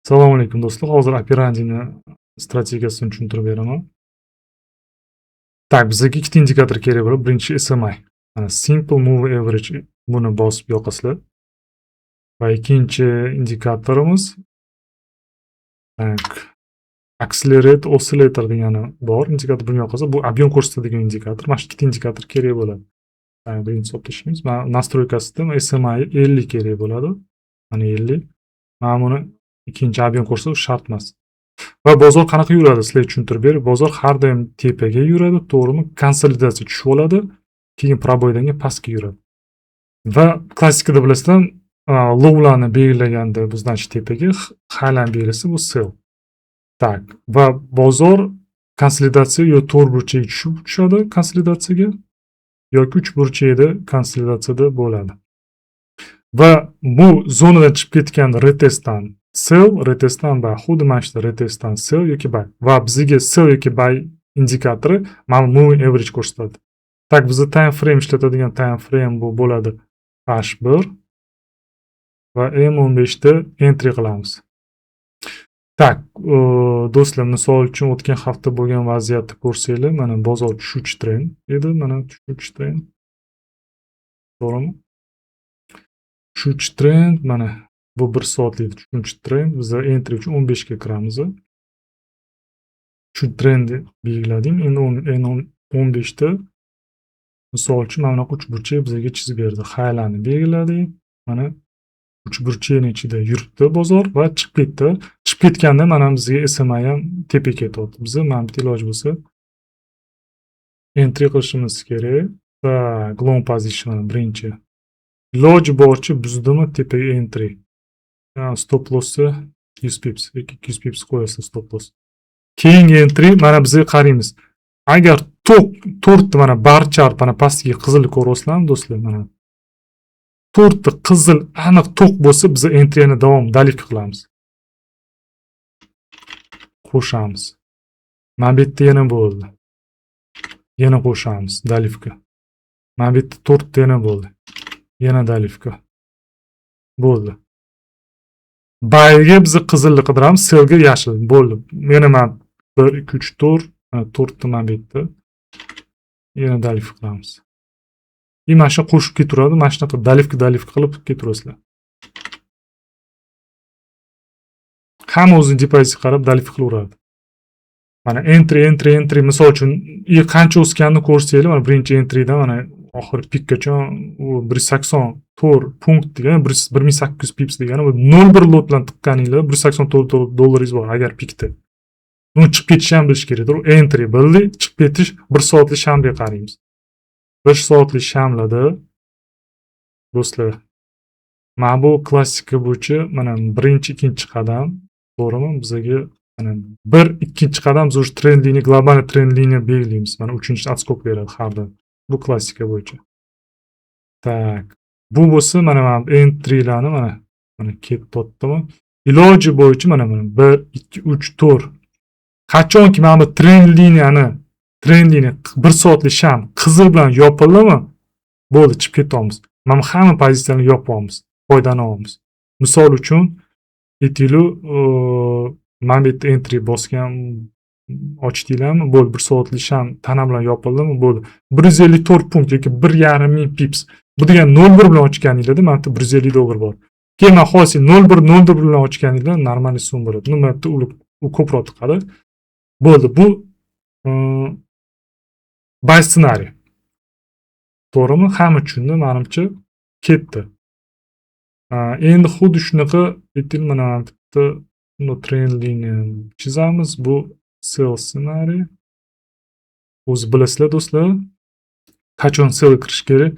Assalomu alaykum do'stlar. Hozir operandini strategiyasini tushuntirib beraman. Tak, bizga ikkita indikator kerak bo'ladi. Birinchi SMI. Mana Simple Moving Average buni bosib yoqasizlar. Va ikkinchi indikatorimiz tak, Accelerate Oscillator degani bor. Indikator buni yoqasa, bu ob'yom ko'rsatadigan indikator. Mana shu ikkita indikator kerak bo'ladi. Birinchi hisoblashimiz. Mana nastroykasida SMI 50 kerak bo'ladi. Mana 50. Mana buni ikkinchi ob'yom ko'rsatish shart emas. Va bozor qanaqa yuradi? Sizlarga tushuntirib berib, bozor har doim tepaga yuradi, to'g'rimi? Konsolidatsiya tushib oladi, keyin proboydan keyin pastga yuradi. Va klassikada bilasizlar, lowlarni belgilaganda bizdan tepaga highline belgilasa bu sell. Tak, va bozor konsolidatsiya yo to'rt burchakka tushadi konsolidatsiyaga yoki uch burchakda konsolidatsiyada bo'ladi. Va bu zonadan chiqib ketgan retestdan sell, retestdan buy, xuddi mana shu retestdan sell yoki buy. Va bizga sell yoki buy indikatori mana moving average ko'rsatadi. Tak, bizda time frame ishlatadigan time frame bu bo'ladi H1 va M15 da entry qilamiz. Tak, do'stlar, misol uchun o'tgan hafta bo'lgan vaziyatni ko'rsanglar, mana bozor tushuvchi trend edi, mana tushuvchi trend. To'g'rimi? Tushuvchi trend, mana bu 1 soatlik tushuvchi trend. Biz entry uchun 15 ga kiramiz. Shu trendni belgiladim. Endi 15 da misol uchun mana bunaqa uch burchak bizga chizib berdi. Highline belgiladik. Mana uch burchakning ichida yuribdi bozor va chiqib ketdi. Chiqib ketganda mana bizga SMI ham tepaga ketyapti. Biz mana bitta iloj bo'lsa entry qilishimiz kerak. Va long position birinchi. Iloji boricha buzdimi tepaga entry. Stop loss'i 100 pips yoki 200 pips qo'yasiz stop loss. Keyingi entry mana bizga qaraymiz. Agar to'rtta mana bar chart mana pastga qizil ko'ryapsizlarmi do'stlar, mana to'rtta qizil aniq to'q bo'lsa, biz entryni davom dalifka qilamiz. Qo'shamiz. Mana bu yerda yana bo'ldi. Yana qo'shamiz dalifka. Mana bu yerda to'rtta yana bo'ldi. Yana dalifka. Bo'ldi. Buyga biz qizilni qidiramiz, sellga yashil. Bo'ldi. Yana mana 1 2 3 4, to'rtta mana bu yerda. Yana dalifka qilamiz. Mana shu qo'shib ketaveradi, mana shunaqa dalifka qilib ketaverasizlar. Hamma o'zining depozitiga qarab dalifka qilaveradi. Mana entry misol uchun qancha o'sganini ko'rsanglar, mana birinchi entrydan mana oxirgi pikgacha u 184 punkt degan 1800 pips degani, bu 0.1 lot bilan tiqqaninglar $184 bor agar pikda. Uni chiqib ketishni ham bilish kerakdir. Entry bildi, chiqib ketish 1 soatlik shamga qaraymiz. 1 soatlik shamlada do'stlar, mana bu klassika bo'yicha mana birinchi, ikkinchi qadam, to'g'rimi? Bizga mana bir ikkinchi qadam biz trend liniya, global trend liniya belgilaymiz. Mana uchinchi отскок beradi har doim. Bu klassika bo'yicha. Tak, bu bo'lsa mana entrylarni mana ketdimi? Iloji bo'yicha mana 1 2 3 4. Qachonki mana bu trend liniya 1 soatlik sham qizil bilan yopildimi, bo'ldi, chiqib ketamiz. Mana hamma pozitsiyani yopamiz, foydalanamiz. Misol uchun aytaylik, mana bu yerda entry bosgan ochdinglarmi, bo'ldi, 1 soatlik sham tana bilan yopildimi, bo'ldi. 154 punkt yoki 1.5 pips. Bu degan 0.1 bilan ochganinglarda mana bu $150 bor. Keyin mana hozir 0.1 bilan ochganinglar normal sum bo'ladi. Nima deb u ko'proq tiqadi. Bo'ldi, bu buy ssenariy. To'g'rimi? Hamma tushundi, menimcha ketdi. Endi xuddi shunaqa aytaylik, mana bitta trend liniya chizamiz. Bu sell ssenariy. O'zi bilasizlar do'stlar, qachon sell kirish kerak.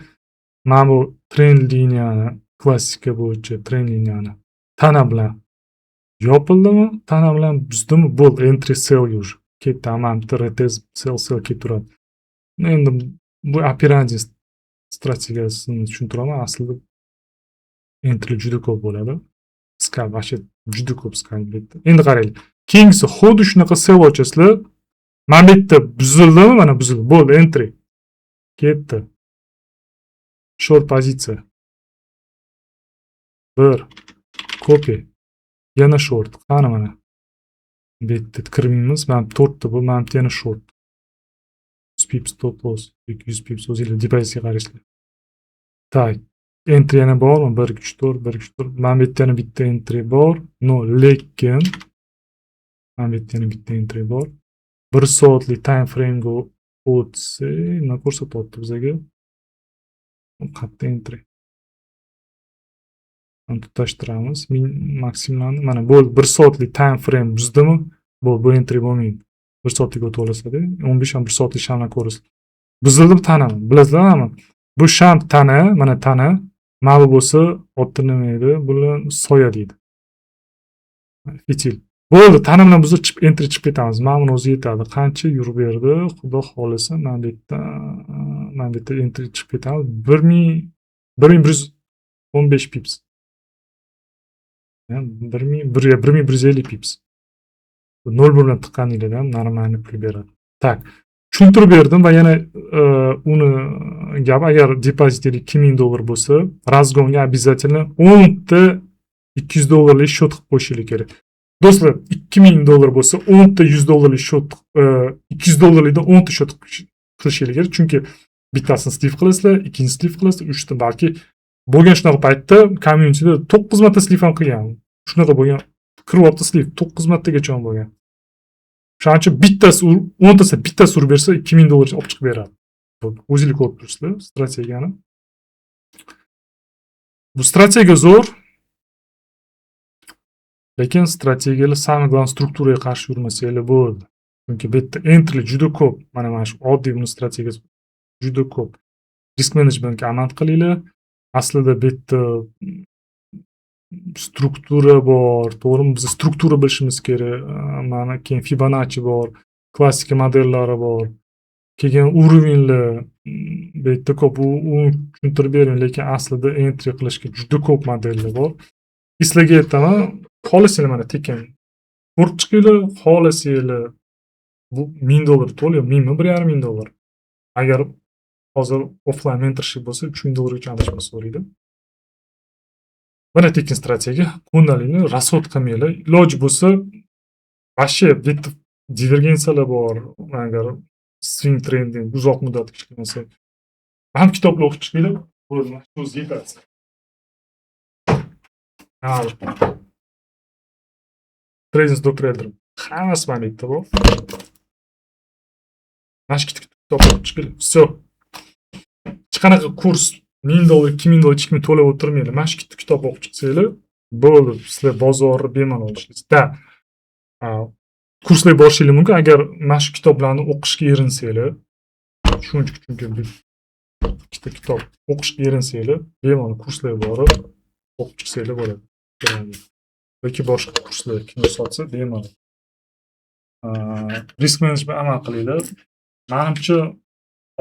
Mana bu trend liniyani klassika bo'yicha trend liniyani tana bilan yopildimi, tana bilan buzdimi, bo'ldi, entry sell yur. Ketdi, mana bitta retest sell ketaveradi. Endi bu operandi strategiyasini tushuntiraman. Aslida entry juda ko'p bo'ladi. Scalp juda ko'p scalp. Endi qaranglar. Keyingisi xuddi shunaqa sell ochasizlar. Mana bu yerda buzildimi, mana buzildi. Bo'ldi, entry. Ketdi. Short pozitsiya. 1 copy. yana short. Qani mana. Bu yerda kirmaymiz. Mana 4 ta bu, mana bu yana short. 100 pips stop loss, 200 pips o'zinglar depozitga qarashlar. Tak. Entry yana bormi? 1 2 3 4, 1 2 3 4. Mana bu yerda yana bitta entry bor. No, lekin mana bu yerda yana bitta entry bor. 1 soatlik time frame ga o'tsa, nima ko'rsatyapti bizga? Qayerda entry? Uni tutashtiramiz. Maksimlarni mana bo'ldi. 1 soatlik time frame buzdimi? Bu entry bo'lmaydi. 1 soatlik o'tib olasizda. 15 ham 1 soatlik shamlar ko'rasiz. Buzildi tanaman. Bilasizlarmi? Bu sham tana, mana tana. Mana bu bo'lsa, otda nima edi? Buni soya deydi. Fitil. Bo'ldi, tana bilan buzib entry chiqib ketamiz. Mana buni o'zi yetadi. Qancha yurib berdi? Xudo xolasa, mana bu yerda entry chiqib ketamiz. 1115 pips. 1150 pips. 0 bilan tiqqaningizda ham normalni pul beradi. Tak. Tushuntirib berdim va yana uni gap, agar depozitingiz $2000 bo'lsa, razgonga обязательно 10 ta $200 shot qilib qo'yishingiz kerak. Do'stlar, $2000 bo'lsa, 10 ta $100 shot, $200 dan 10 ta shot qilishingiz kerak. Chunki bittasini stiv qilasizlar, ikkinchisini stiv qilasizlar, 3 ta balki bo'lgan shunaqa paytda communityda 9 marta stiv ham qilgan. Shunaqa bo'lgan. Kiryapti stiv 9 martagacha bo'lgan. Shuning uchun bittasi 10 tasi bittasi urib bersa $2000 olib chiqib beradi. O'zingiz ko'rib turibsizlar strategiyani. Bu strategiya zo'r. Lekin strategiyalar samый главный strukturaga qarshi yurmasanglar bo'ldi. Chunki bu yerda entry juda ko'p. Mana shu oddiy buni strategiyasi juda ko'p. Risk managementga amal qilinglar. Aslida bu yerda struktura bor, to'g'rimi? Biz struktura bilishimiz kerak. Mana keyin Fibonacci bor, klassika modellari bor. Keyin уровеньlar bu yerda ko'p, u tushuntirib bering, lekin aslida entry qilishga juda ko'p modellar bor. Sizlarga aytaman, xohlasanglar mana tekin ko'rib chiqinglar, xohlasanglar bu $1000 to'liq, $1000 Agar hozir offline mentorship bo'lsa, $3000 gacha adashmasa so'raydi. Mana tekin strategiya, ko'ndalikni rasvod qilmanglar. Iloji bo'lsa, вообще bu yerda divergensiyalar bor. Agar swing trending uzoq muddatga chiqmasa, ham kitoblar o'qib chiqinglar, bo'ldi, o'zi yetadi. Trading Dr. Elder. Hammasi mana yerda bor. Mana shu kitob o'qib chiqinglar. Всё. Hech qanaqa kurs $1000, $2000 chiqmay to'lab o'tirmanglar. Mana shu kitob o'qib chiqsanglar, bo'ldi, sizlar bozorni bemalol ishlaysiz. Kurslarga borishingiz mumkin agar mana shu kitoblarni o'qishga erinsanglar. Chunki ikkita kitob o'qishga erinsanglar, bemalol kurslarga borib o'qib chiqsanglar bo'ladi. Yoki boshqa kurslar kimdir sotsa bemalol. Risk management amal qilinglar. Menimcha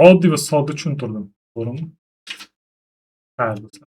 oddiy va sodda tushuntirdim. To'g'rimi? Ha, do'stlar.